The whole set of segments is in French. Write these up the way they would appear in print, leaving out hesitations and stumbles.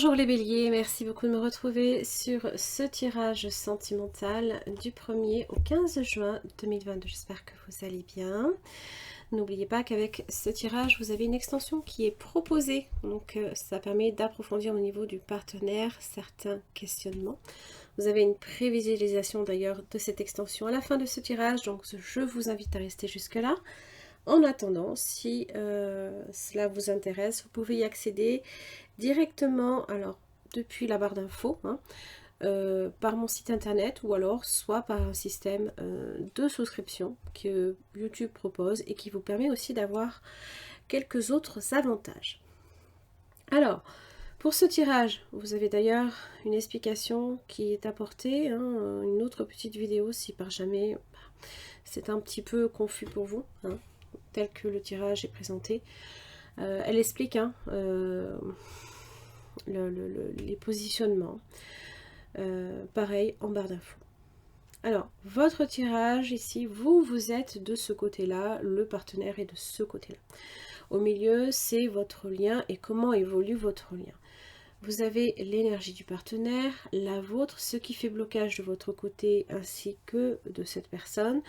Bonjour les béliers, merci beaucoup de me retrouver sur ce tirage sentimental du 1er au 15 juin 2022. J'espère que vous allez bien. N'oubliez pas qu'avec ce tirage, vous avez une extension qui est proposée. Donc ça permet d'approfondir au niveau du partenaire certains questionnements. Vous avez une prévisualisation d'ailleurs de cette extension à la fin de ce tirage. Donc je vous invite à rester jusque-là. En attendant, si cela vous intéresse, vous pouvez y accéder directement, alors depuis la barre d'infos, par mon site internet ou alors soit par un système de souscription que YouTube propose et qui vous permet aussi d'avoir quelques autres avantages. Alors, pour ce tirage, vous avez d'ailleurs une explication qui est apportée, une autre petite vidéo si par jamais c'est un petit peu confus pour vous, tel que le tirage est présenté. Elle explique les positionnements, pareil en barre d'infos. Alors, votre tirage ici, vous êtes de ce côté-là, le partenaire est de ce côté-là. Au milieu, c'est votre lien et comment évolue votre lien. Vous avez l'énergie du partenaire, la vôtre, ce qui fait blocage de votre côté ainsi que de cette personne,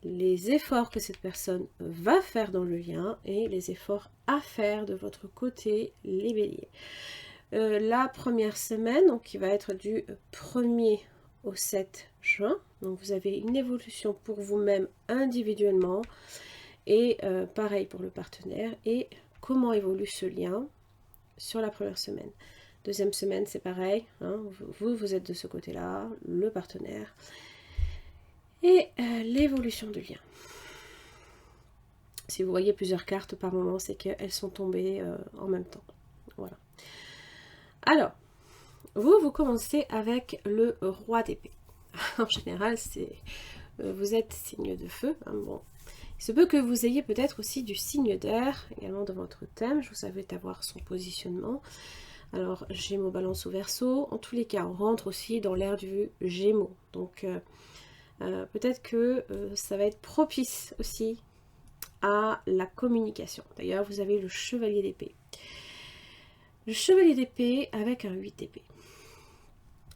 les efforts que cette personne va faire dans le lien et les efforts à faire de votre côté, les béliers. La première semaine, donc qui va être du 1er au 7 juin, donc vous avez une évolution pour vous-même individuellement et pareil pour le partenaire. Et comment évolue ce lien sur la première semaine. Deuxième semaine, c'est pareil, vous êtes de ce côté-là, le partenaire. Et l'évolution du lien. Si vous voyez plusieurs cartes par moment, c'est qu'elles sont tombées en même temps. Voilà. Alors, vous commencez avec le roi d'épée. En général, vous êtes signe de feu. Bon. Il se peut que vous ayez peut-être aussi du signe d'air, également dans votre thème. Je vous invite à voir son positionnement. Alors, Gémeaux, Balance ou Verseau. En tous les cas, on rentre aussi dans l'ère du Gémeaux. Donc, peut-être que ça va être propice aussi à la communication. D'ailleurs, vous avez le chevalier d'épée. Le chevalier d'épée avec un 8 d'épée.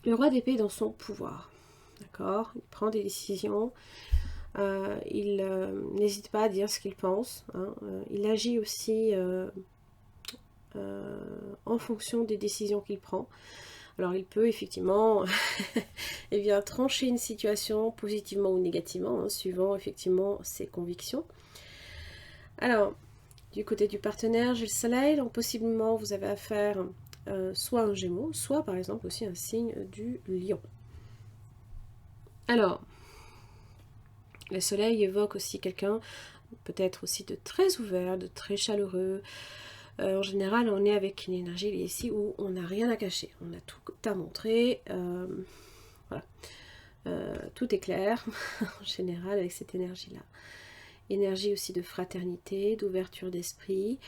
Le roi d'épée dans son pouvoir. D'accord? Il prend des décisions. Il n'hésite pas à dire ce qu'il pense. Il agit aussi en fonction des décisions qu'il prend. Alors il peut effectivement trancher une situation positivement ou négativement, suivant effectivement ses convictions. Alors, du côté du partenaire, j'ai le soleil, donc possiblement vous avez affaire soit un Gémeaux, soit par exemple aussi un signe du lion. Alors, le soleil évoque aussi quelqu'un peut-être aussi de très ouvert, de très chaleureux. En général, on est avec une énergie ici où on n'a rien à cacher, on a tout à montrer. Voilà. Tout est clair en général avec cette énergie-là. Énergie aussi de fraternité, d'ouverture d'esprit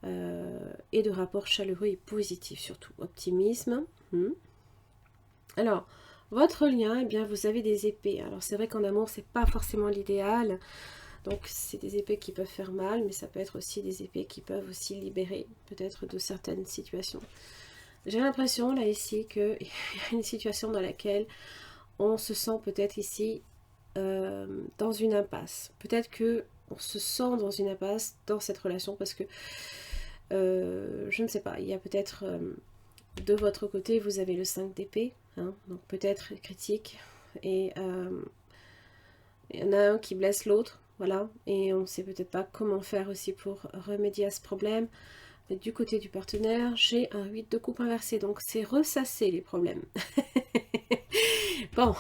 et de rapport chaleureux et positif surtout. Optimisme. Alors, votre lien, eh bien, vous avez des épées. Alors, c'est vrai qu'en amour, c'est pas forcément l'idéal. Donc, c'est des épées qui peuvent faire mal, mais ça peut être aussi des épées qui peuvent aussi libérer, peut-être, de certaines situations. J'ai l'impression, là, ici, qu'il y a une situation dans laquelle on se sent peut-être ici dans une impasse. Peut-être que on se sent dans une impasse dans cette relation parce que, je ne sais pas, il y a peut-être... de votre côté, vous avez le 5 d'épée, donc peut-être critique, et il y en a un qui blesse l'autre, voilà, et on ne sait peut-être pas comment faire aussi pour remédier à ce problème. Mais du côté du partenaire, j'ai un 8 de coupe inversé, donc c'est ressasser les problèmes. Bon,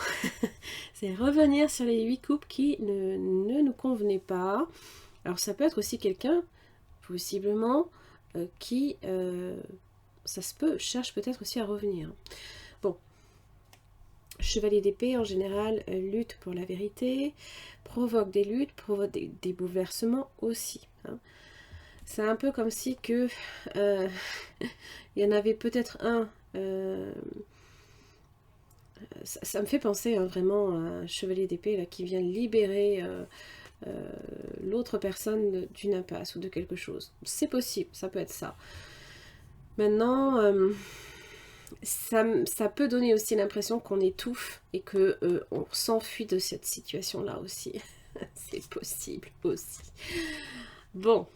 c'est revenir sur les 8 coupes qui ne nous convenaient pas. Alors ça peut être aussi quelqu'un, possiblement, qui... ça se peut, cherche peut-être aussi à revenir. Bon, chevalier d'épée en général lutte pour la vérité, provoque des luttes, provoque des bouleversements aussi. C'est un peu comme si que il y en avait peut-être un. Ça me fait penser vraiment à un chevalier d'épée là qui vient libérer l'autre personne d'une impasse ou de quelque chose. C'est possible, ça peut être ça. Maintenant, ça peut donner aussi l'impression qu'on étouffe et que on s'enfuit de cette situation-là aussi. C'est possible aussi. Bon,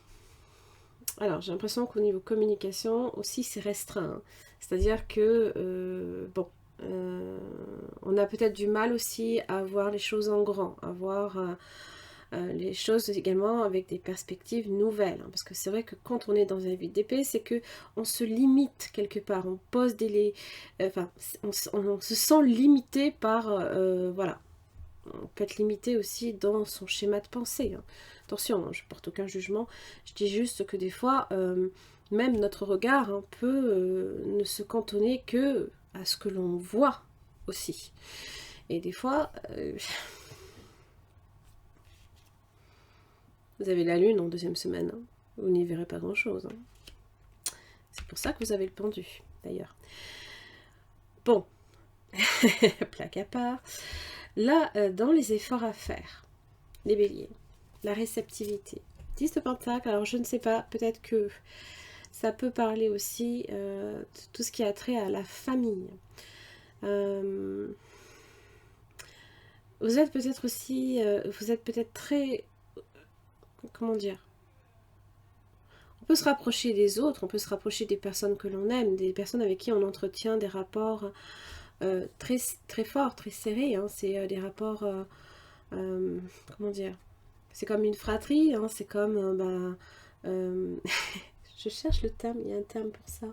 alors j'ai l'impression qu'au niveau communication aussi c'est restreint. Hein. C'est-à-dire que, bon, on a peut-être du mal aussi à voir les choses en grand, à voir les choses également avec des perspectives nouvelles. Hein, parce que c'est vrai que quand on est dans un vide d'épée, c'est que on se limite quelque part, on pose des... enfin, on se sent limité par... voilà. On peut être limité aussi dans son schéma de pensée. Hein. Attention, hein, je ne porte aucun jugement. Je dis juste que des fois, même notre regard hein, peut ne se cantonner que à ce que l'on voit aussi. Et des fois... vous avez la lune en deuxième semaine. Hein. Vous n'y verrez pas grand-chose. Hein. C'est pour ça que vous avez le pendu, d'ailleurs. Bon. Plaque à part. Là, dans les efforts à faire, les béliers, la réceptivité. 10 de Pentacle, alors je ne sais pas, peut-être que ça peut parler aussi de tout ce qui a trait à la famille. Vous êtes peut-être aussi, vous êtes peut-être très, comment dire, on peut se rapprocher des autres, on peut se rapprocher des personnes que l'on aime, des personnes avec qui on entretient des rapports très, très forts, très serrés. Hein. C'est des rapports, comment dire, c'est comme une fratrie, hein. C'est comme, je cherche le terme, il y a un terme pour ça.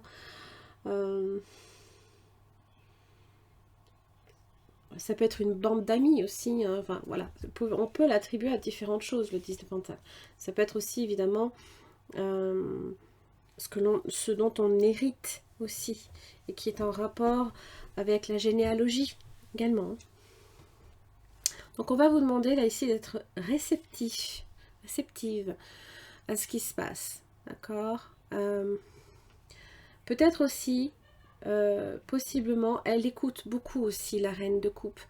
Ça peut être une bande d'amis aussi, hein. Enfin voilà, on peut l'attribuer à différentes choses, le 10 de Pentacle. Ça peut être aussi évidemment ce dont on hérite aussi, et qui est en rapport avec la généalogie également. Donc on va vous demander là ici d'être réceptive à ce qui se passe, d'accord. Peut-être aussi, possiblement, elle écoute beaucoup aussi la reine de coupe.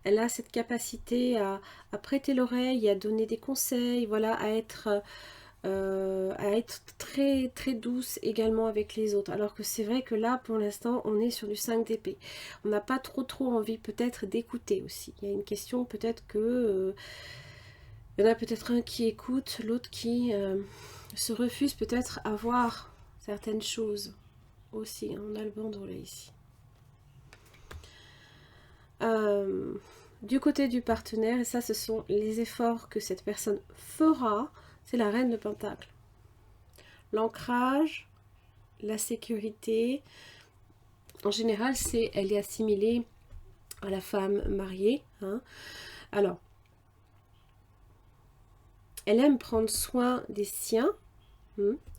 Elle a cette capacité à prêter l'oreille, à donner des conseils, voilà, à être très très douce également avec les autres. Alors que c'est vrai que là, pour l'instant, on est sur du 5 d'épée. On n'a pas trop envie peut-être d'écouter aussi. Il y a une question peut-être que... il y en a peut-être un qui écoute, l'autre qui se refuse peut-être à voir certaines choses aussi. On a le bandeau là ici. Du côté du partenaire, et ça ce sont les efforts que cette personne fera, c'est la reine de Pentacle. L'ancrage, la sécurité, en général, elle est assimilée à la femme mariée. Hein. Alors, elle aime prendre soin des siens.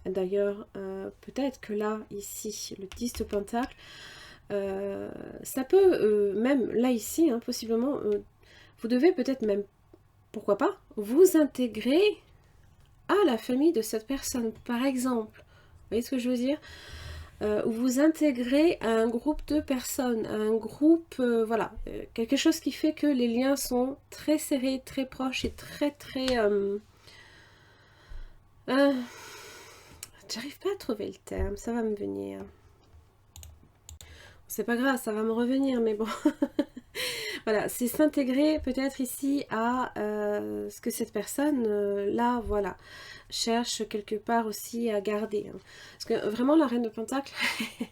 D'ailleurs, peut-être que là, ici, le 10 de Pentacle, ça peut, même là, ici, hein, possiblement, vous devez peut-être même, pourquoi pas, vous intégrer à la famille de cette personne, par exemple. Vous voyez ce que je veux dire? Ou vous intégrez à un groupe de personnes, à un groupe, voilà, quelque chose qui fait que les liens sont très serrés, très proches et très, très... j'arrive pas à trouver le terme, ça va me venir. C'est pas grave, ça va me revenir, mais bon... Voilà, c'est s'intégrer peut-être ici à ce que cette personne, là, voilà, cherche quelque part aussi à garder. Hein. Parce que vraiment, la reine de Pentacle,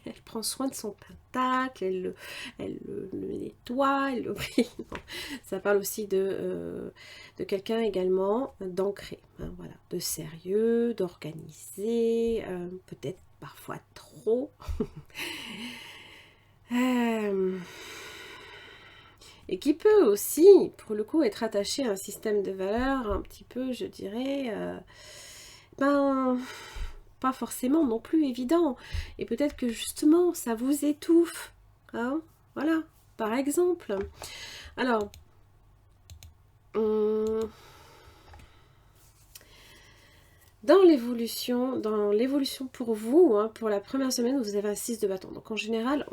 elle prend soin de son Pentacle, elle le nettoie, elle le brille. Ça parle aussi de quelqu'un également d'ancré, hein, voilà, de sérieux, d'organisé, peut-être parfois trop. Et qui peut aussi, pour le coup, être attaché à un système de valeurs un petit peu, je dirais, pas forcément non plus évident. Et peut-être que justement, ça vous étouffe. Hein, voilà, par exemple. Alors, dans l'évolution pour vous, hein, pour la première semaine, vous avez un 6 de bâton. Donc en général,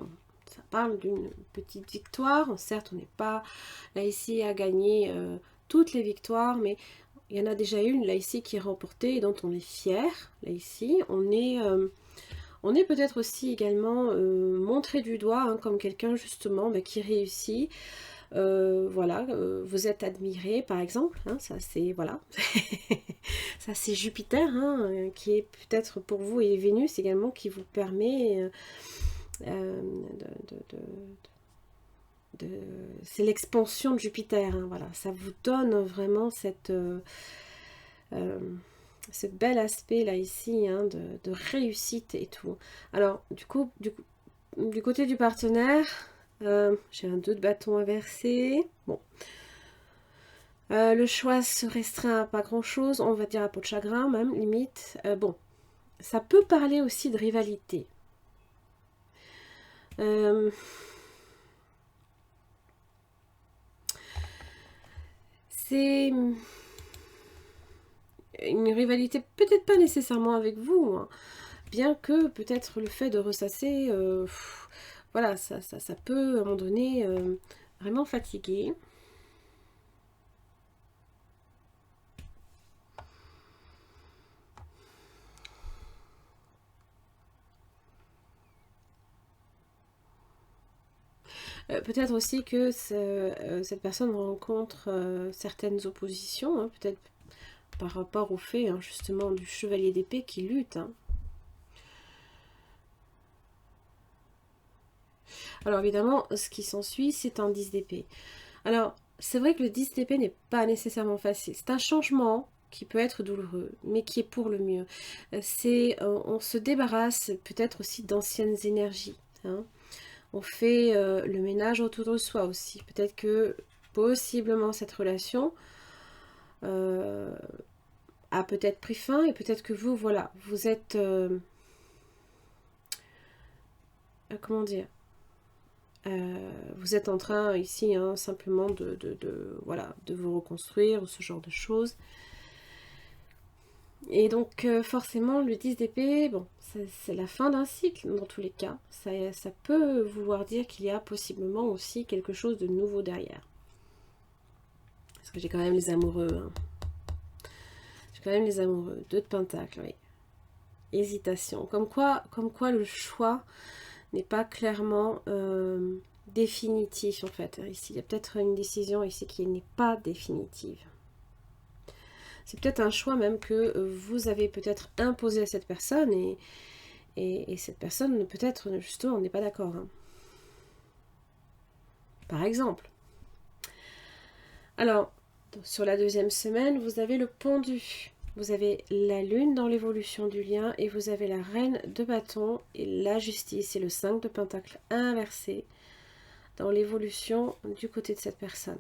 ça parle d'une petite victoire. Certes, on n'est pas là ici à gagner toutes les victoires, mais il y en a déjà une là ici qui est remportée et dont on est fier. Là ici, on On est peut-être aussi également montré du doigt hein, comme quelqu'un justement qui réussit. Voilà, vous êtes admiré par exemple, hein, ça c'est voilà, ça c'est Jupiter hein, qui est peut-être pour vous et Vénus également qui vous permet c'est l'expansion de Jupiter, hein, voilà, ça vous donne vraiment ce bel aspect là ici hein, de réussite et tout. Alors du coup, du côté du partenaire, j'ai un 2 de bâton inversé. Bon. Le choix se restreint à pas grand chose, on va dire à peau de chagrin même, limite. Bon, ça peut parler aussi de rivalité. C'est une rivalité peut-être pas nécessairement avec vous, hein, bien que peut-être le fait de ressasser, voilà, ça peut à un moment donné vraiment fatiguer. Peut-être aussi que cette personne rencontre certaines oppositions, hein, peut-être par rapport au fait hein, justement du chevalier d'épée qui lutte. Hein. Alors évidemment, ce qui s'ensuit, c'est un 10 d'épée. Alors, c'est vrai que le 10 d'épée n'est pas nécessairement facile. C'est un changement qui peut être douloureux, mais qui est pour le mieux. On se débarrasse peut-être aussi d'anciennes énergies. Hein. On fait le ménage autour de soi aussi. Peut-être que possiblement cette relation a peut-être pris fin et peut-être que vous, voilà, vous êtes... comment dire vous êtes en train ici hein, simplement voilà, de vous reconstruire ou ce genre de choses. Et donc forcément le 10 d'épée, bon, c'est la fin d'un cycle dans tous les cas. Ça peut vouloir dire qu'il y a possiblement aussi quelque chose de nouveau derrière. Parce que j'ai quand même les amoureux. Hein. J'ai quand même les amoureux. 2 de pentacle, oui. Hésitation. Comme quoi le choix n'est pas clairement définitif en fait. Ici, il y a peut-être une décision ici qui n'est pas définitive. C'est peut-être un choix même que vous avez peut-être imposé à cette personne et cette personne peut-être justement n'est pas d'accord. Hein. Par exemple. Alors, sur la deuxième semaine, vous avez le pendu. Vous avez la lune dans l'évolution du lien et vous avez la reine de bâton et la justice et le 5 de pentacle inversé dans l'évolution du côté de cette personne.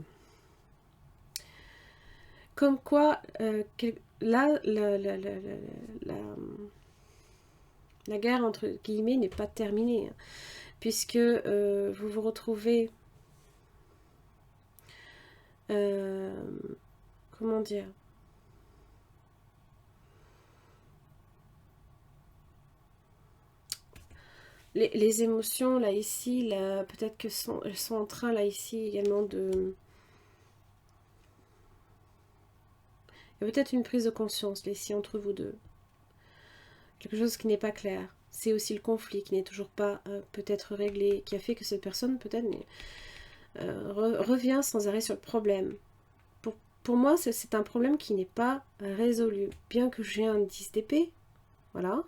Comme quoi, là, la guerre, entre guillemets, n'est pas terminée, hein, puisque vous vous retrouvez, comment dire, les émotions, là, ici, là, peut-être que elles sont en train, là, ici, également de... Il y a peut-être une prise de conscience, là, ici, entre vous deux. Quelque chose qui n'est pas clair. C'est aussi le conflit qui n'est toujours pas peut-être réglé, qui a fait que cette personne, peut-être, revient sans arrêt sur le problème. Pour moi, c'est un problème qui n'est pas résolu. Bien que j'ai un 10 d'épée, voilà,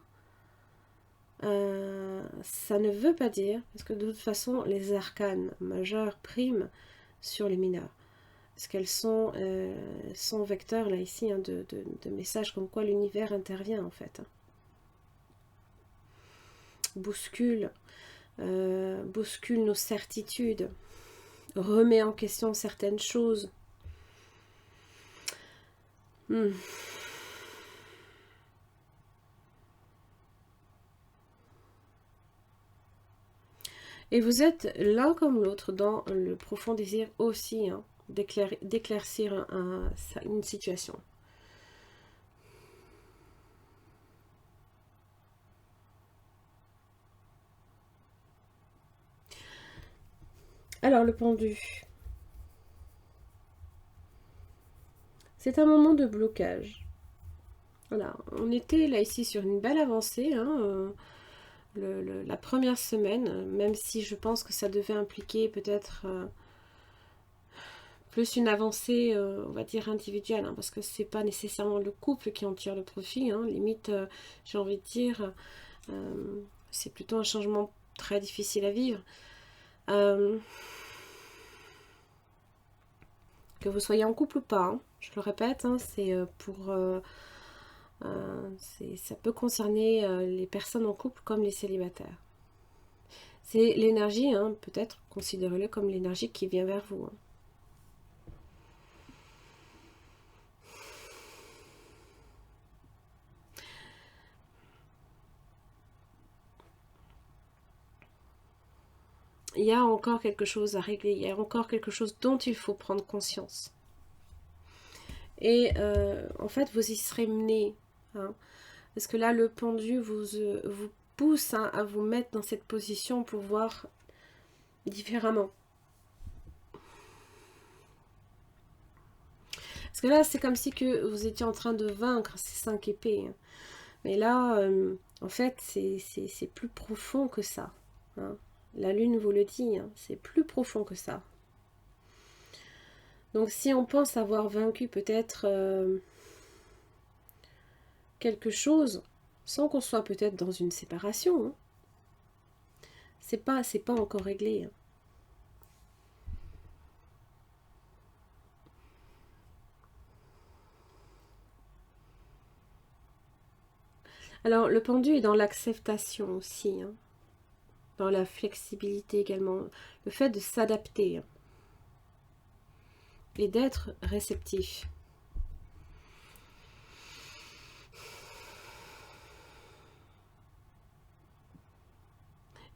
ça ne veut pas dire, parce que de toute façon, les arcanes majeures priment sur les mineurs. Parce qu'elles sont vecteurs, là, ici, hein, de messages comme quoi l'univers intervient, en fait. Bouscule nos certitudes, remet en question certaines choses. Et vous êtes l'un comme l'autre dans le profond désir aussi hein, d'éclaircir une situation. Alors le pendu. C'est un moment de blocage. Voilà, on était là ici sur une belle avancée. Hein, la première semaine, même si je pense que ça devait impliquer peut-être plus une avancée, on va dire individuelle, hein, parce que c'est pas nécessairement le couple qui en tire le profit, hein, limite, j'ai envie de dire, c'est plutôt un changement très difficile à vivre. Que vous soyez en couple ou pas, hein, je le répète, hein, c'est ça peut concerner les personnes en couple comme les célibataires. C'est l'énergie, hein, peut-être, considérez-le comme l'énergie qui vient vers vous. Hein. Il y a encore quelque chose à régler, il y a encore quelque chose dont il faut prendre conscience. Et en fait, vous y serez mené. Hein, parce que là, le pendu vous pousse, hein, à vous mettre dans cette position pour voir différemment. Parce que là, c'est comme si que vous étiez en train de vaincre ces 5 épées. Hein. Mais là, en fait, c'est plus profond que ça. Hein. La lune vous le dit, hein, c'est plus profond que ça. Donc si on pense avoir vaincu peut-être quelque chose, sans qu'on soit peut-être dans une séparation, hein, c'est pas encore réglé. Hein. Alors le pendu est dans l'acceptation aussi, hein, dans la flexibilité également, le fait de s'adapter. Hein. Et d'être réceptif.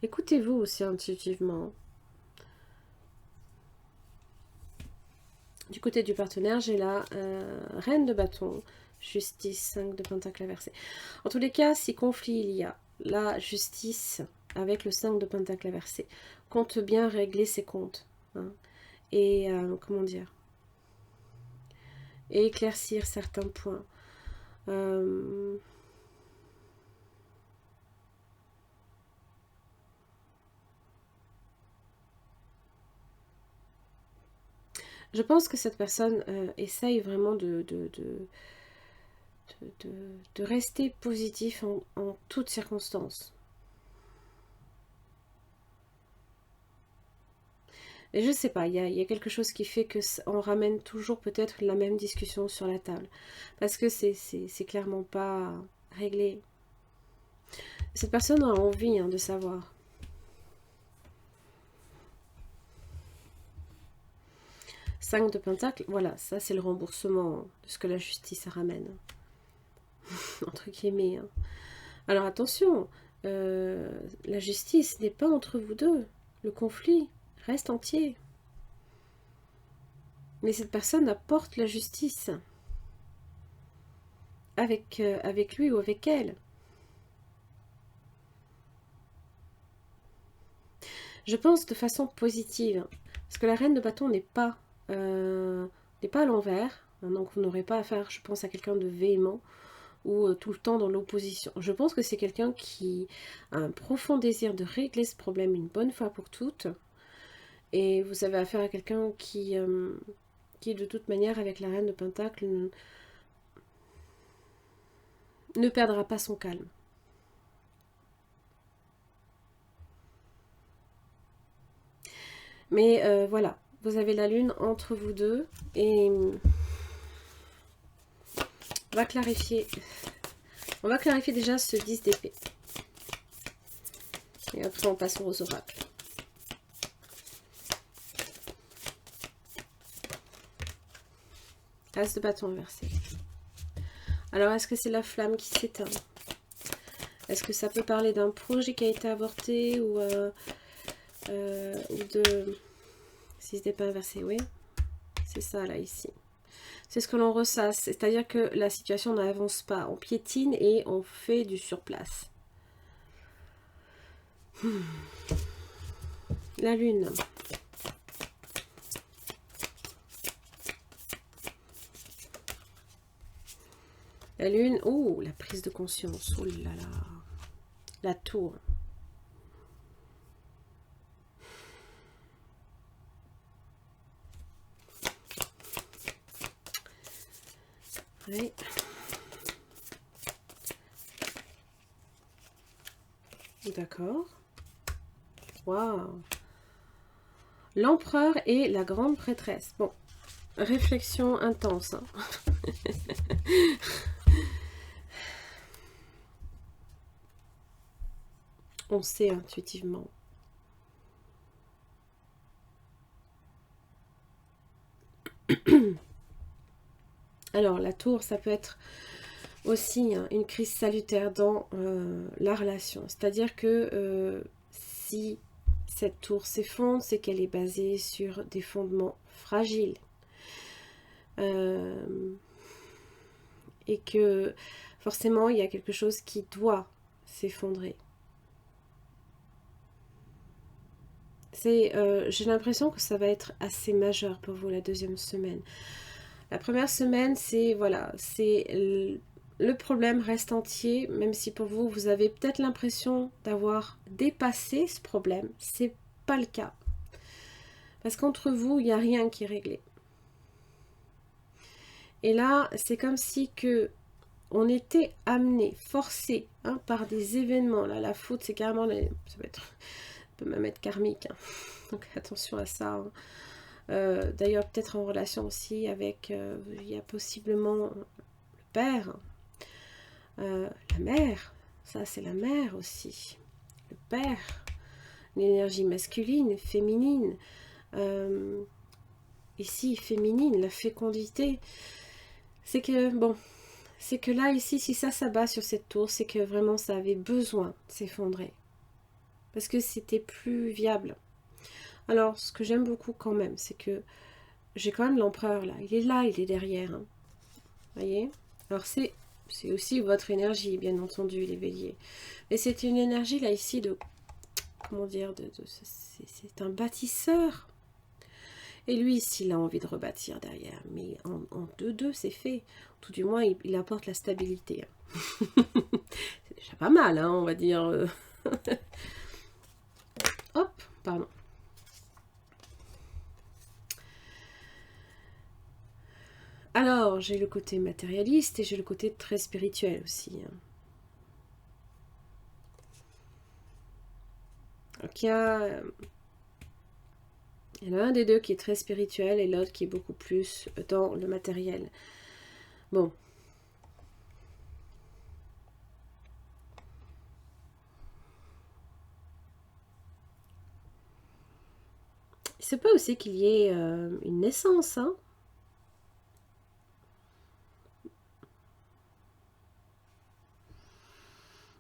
Écoutez-vous aussi intuitivement. Du côté du partenaire, j'ai la reine de bâton, justice, 5 de pentacle inversé. En tous les cas, si conflit il y a, la justice avec le 5 de pentacle inversé compte bien régler ses comptes. Hein, et comment dire, et éclaircir certains points. Je pense que cette personne essaye vraiment de rester positif en toutes circonstances. Et je sais pas, il y a quelque chose qui fait que on ramène toujours peut-être la même discussion sur la table. Parce que c'est clairement pas réglé. Cette personne a envie, hein, de savoir. Cinq de pentacle, voilà, ça c'est le remboursement de ce que la justice ramène. Entre guillemets. Hein. Alors attention, la justice n'est pas entre vous deux. Le conflit reste entier. Mais cette personne apporte la justice avec lui ou avec elle. Je pense de façon positive, parce que la reine de bâton n'est pas à l'envers, hein, donc vous n'aurez pas affaire, je pense, à quelqu'un de véhément ou tout le temps dans l'opposition. Je pense que c'est quelqu'un qui a un profond désir de régler ce problème une bonne fois pour toutes, et vous avez affaire à quelqu'un qui de toute manière, avec la reine de pentacle, ne perdra pas son calme. Mais voilà, vous avez la lune entre vous deux et on va clarifier déjà ce 10 d'épée. Et après on passe aux oracles. As de bâton inversé. Alors est-ce que c'est la flamme qui s'éteint? Est-ce que ça peut parler d'un projet qui a été avorté ou de 6 d'épée inversé? Oui, c'est ça là ici. C'est ce que l'on ressasse, c'est-à-dire que la situation n'avance pas, on piétine et on fait du surplace. La lune. La lune, oh, la prise de conscience, oh là là, la tour. Oui. D'accord. Waouh. L'empereur et la grande prêtresse. Bon, réflexion intense. Hein. On sait intuitivement. Alors, la tour, ça peut être aussi hein, une crise salutaire dans la relation. C'est-à-dire que si cette tour s'effondre, c'est qu'elle est basée sur des fondements fragiles. Et que forcément, il y a quelque chose qui doit s'effondrer. J'ai l'impression que ça va être assez majeur pour vous la deuxième semaine. La première semaine, c'est voilà, c'est le problème reste entier, même si pour vous, vous avez peut-être l'impression d'avoir dépassé ce problème. C'est pas le cas. Parce qu'entre vous, il n'y a rien qui est réglé. Et là, c'est comme si que on était amené, forcé hein, par des événements. Là, la faute, c'est carrément, ça peut même être karmique. Hein. Donc attention à ça. Hein. D'ailleurs, peut-être en relation aussi avec, il y a possiblement le père, la mère. Ça, c'est la mère aussi. Le père, l'énergie masculine, féminine. Ici, féminine, la fécondité. C'est que, bon, c'est que là, ici, si ça s'abat sur cette tour, c'est que vraiment ça avait besoin de s'effondrer. Parce que c'était plus viable. Alors, ce que j'aime beaucoup quand même, c'est que j'ai quand même l'empereur là. Il est derrière. Hein. Vous voyez? Alors, c'est aussi votre énergie, bien entendu, les béliers. Mais c'est une énergie là, ici, de... Comment dire? C'est un bâtisseur. Et lui, ici, il a envie de rebâtir derrière. Mais en 2-2, c'est fait. Tout du moins, il apporte la stabilité. C'est déjà pas mal, hein, on va dire. Hop, pardon. Alors, j'ai le côté matérialiste et j'ai le côté très spirituel aussi. Hein. Donc, il y en a un des deux qui est très spirituel et l'autre qui est beaucoup plus dans le matériel. Bon. Il se peut aussi qu'il y ait une naissance, hein.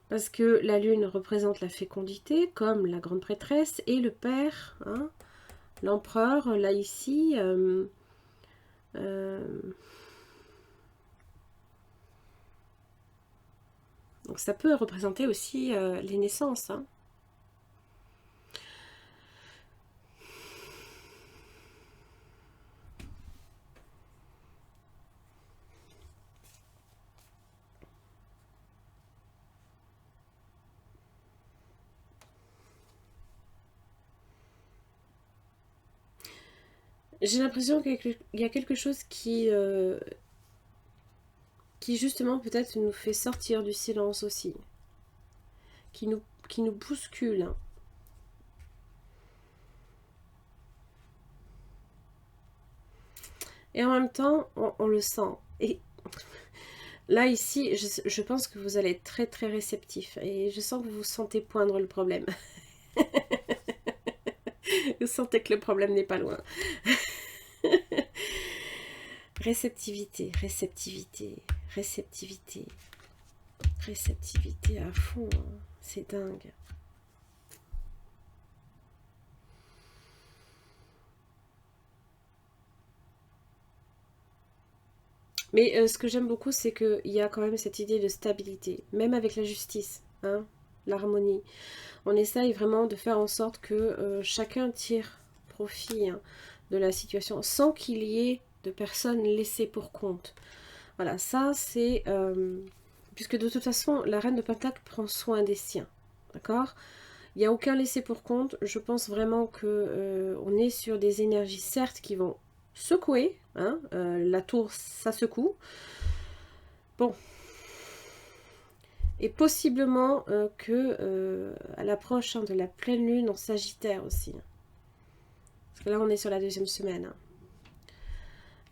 Parce que la lune représente la fécondité, comme la grande prêtresse, et le père, hein, l'empereur, là ici, donc ça peut représenter aussi les naissances. Hein. J'ai l'impression qu'il y a quelque chose qui justement peut-être nous fait sortir du silence aussi, qui nous bouscule. Hein. Et en même temps, on le sent. Et là, ici, je pense que vous allez être très très réceptif. Et je sens que vous sentez poindre le problème. Vous sentez que le problème n'est pas loin. Réceptivité, réceptivité, réceptivité. Réceptivité à fond. Hein. C'est dingue. Mais ce que j'aime beaucoup, c'est qu'il y a quand même cette idée de stabilité, même avec la justice, hein, l'harmonie. On essaye vraiment de faire en sorte que chacun tire profit hein, de la situation, sans qu'il y ait de personnes laissées pour compte. Voilà, ça c'est... puisque de toute façon, la reine de Pentacle prend soin des siens, d'accord ? Il n'y a aucun laissé pour compte. Je pense vraiment que on est sur des énergies, certes, qui vont secouer. Hein, la tour, ça secoue. Bon. Et possiblement à l'approche de la pleine lune en Sagittaire aussi. Parce que là, on est sur la deuxième semaine. Hein.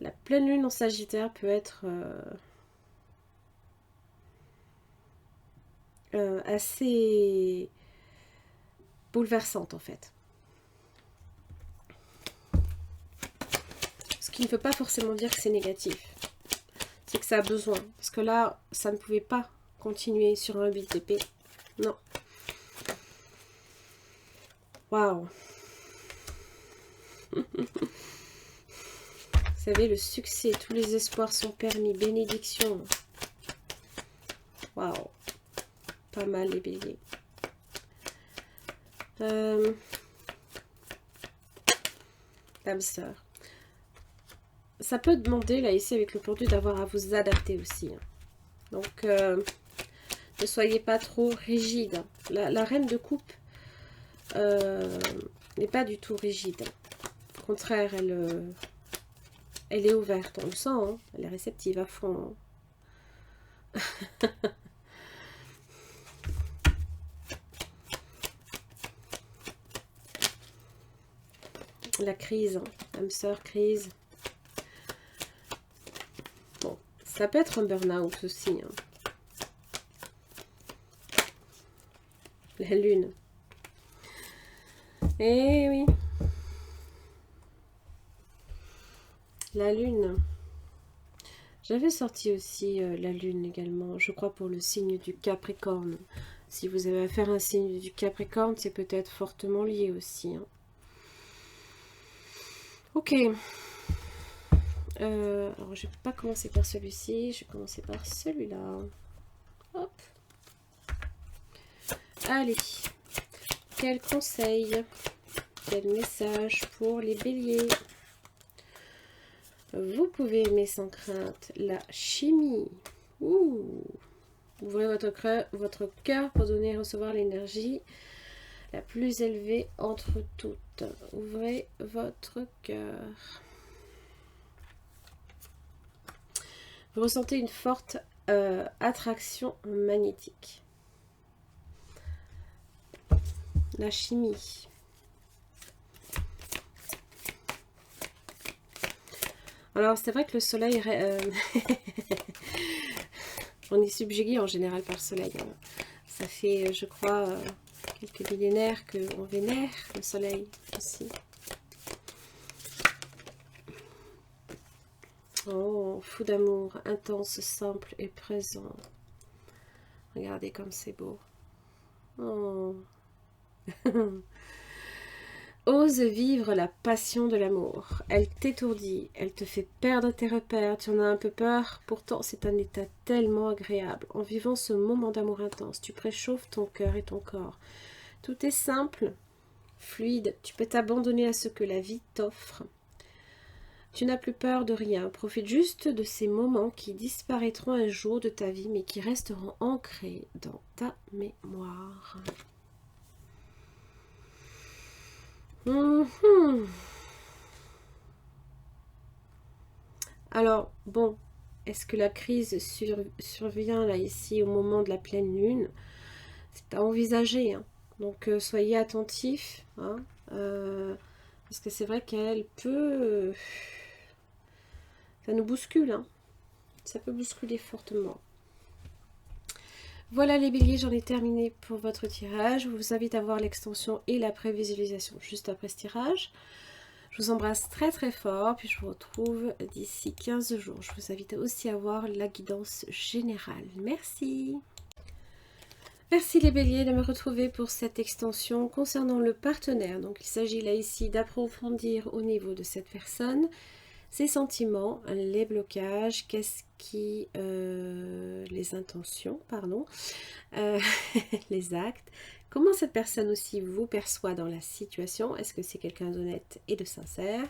La pleine lune en Sagittaire peut être assez bouleversante en fait. Ce qui ne veut pas forcément dire que c'est négatif. C'est que ça a besoin. Parce que là, ça ne pouvait pas continuer sur un 8 d'épée. Non. Waouh. Vous savez, le succès, tous les espoirs sont permis. Bénédiction. Waouh. Pas mal les béliers. L'âme sœur. Ça peut demander, là, ici, avec le pendu, d'avoir à vous adapter aussi. Hein. Donc, ne soyez pas trop rigide. La reine de coupe n'est pas du tout rigide. Au contraire, elle est ouverte. On le sent, hein. Elle est réceptive à fond. Hein. La crise, hein. Âme sœur, crise. Bon, ça peut être un burn-out aussi. Hein. La lune. Eh oui. La lune. J'avais sorti aussi la lune également, je crois pour le signe du Capricorne. Si vous avez affaire à un signe du Capricorne, c'est peut-être fortement lié aussi. Hein. Ok. Alors, je ne vais pas commencer par celui-ci, je vais commencer par celui-là. Hop. Allez. Quel conseil, quel message pour les béliers? Vous pouvez aimer sans crainte la chimie. Ouh. Ouvrez votre cœur pour donner et recevoir l'énergie la plus élevée entre toutes. Ouvrez votre cœur. Vous ressentez une forte attraction magnétique. La chimie. Alors, c'est vrai que le soleil... on est subjugué en général par le soleil. Hein. Ça fait, je crois, quelques millénaires qu'on vénère le soleil aussi. Oh, fou d'amour, intense, simple et présent. Regardez comme c'est beau. Oh. Ose vivre la passion de l'amour. Elle t'étourdit, elle te fait perdre tes repères, tu en as un peu peur, pourtant c'est un état tellement agréable. En vivant ce moment d'amour intense, tu préchauffes ton cœur et ton corps. Tout est simple, fluide, tu peux t'abandonner à ce que la vie t'offre. Tu n'as plus peur de rien, profite juste de ces moments qui disparaîtront un jour de ta vie, mais qui resteront ancrés dans ta mémoire. Alors, bon, est-ce que la crise survient là, ici, au moment de la pleine lune? C'est à envisager, hein. Donc, soyez attentifs, hein, parce que c'est vrai qu'elle peut... ça nous bouscule, hein. Ça peut bousculer fortement. Voilà les béliers, j'en ai terminé pour votre tirage. Je vous invite à voir l'extension et la prévisualisation juste après ce tirage. Je vous embrasse très très fort, puis je vous retrouve d'ici 15 jours. Je vous invite aussi à voir la guidance générale. Merci. Merci les béliers de me retrouver pour cette extension concernant le partenaire. Donc il s'agit là ici d'approfondir au niveau de cette personne ses sentiments, les blocages, qu'est-ce qui... les intentions, pardon, les actes. Comment cette personne aussi vous perçoit dans la situation? Est-ce que c'est quelqu'un d'honnête et de sincère?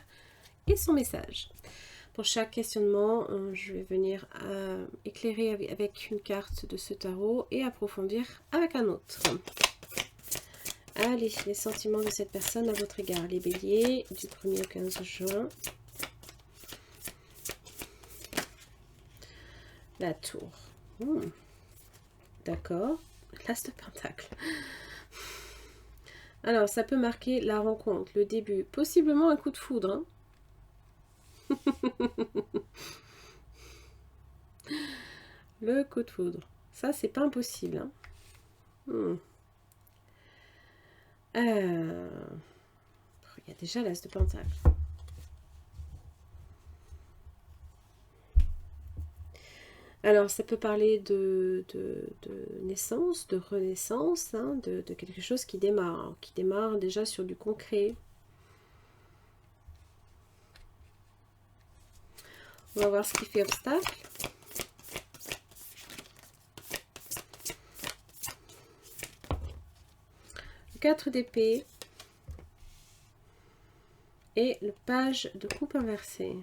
Et son message. Pour chaque questionnement, je vais venir éclairer avec une carte de ce tarot et approfondir avec un autre. Allez, les sentiments de cette personne à votre égard, les béliers, du 1er au 15 juin. La tour. D'accord. L'as de pentacle. Alors, ça peut marquer la rencontre, le début. Possiblement un coup de foudre. Hein. Le coup de foudre. Ça, c'est pas impossible. Hein. Il y a déjà l'as de pentacle. Alors, ça peut parler de naissance, de renaissance, hein, de quelque chose qui démarre déjà sur du concret. On va voir ce qui fait obstacle. Le 4 d'épée et le page de coupe inversée.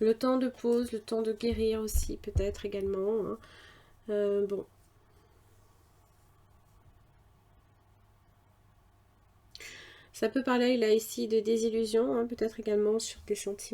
Le temps de pause, le temps de guérir aussi, peut-être également. Hein. Bon. Ça peut parler là ici de désillusion, hein, peut-être également sur des sentiments.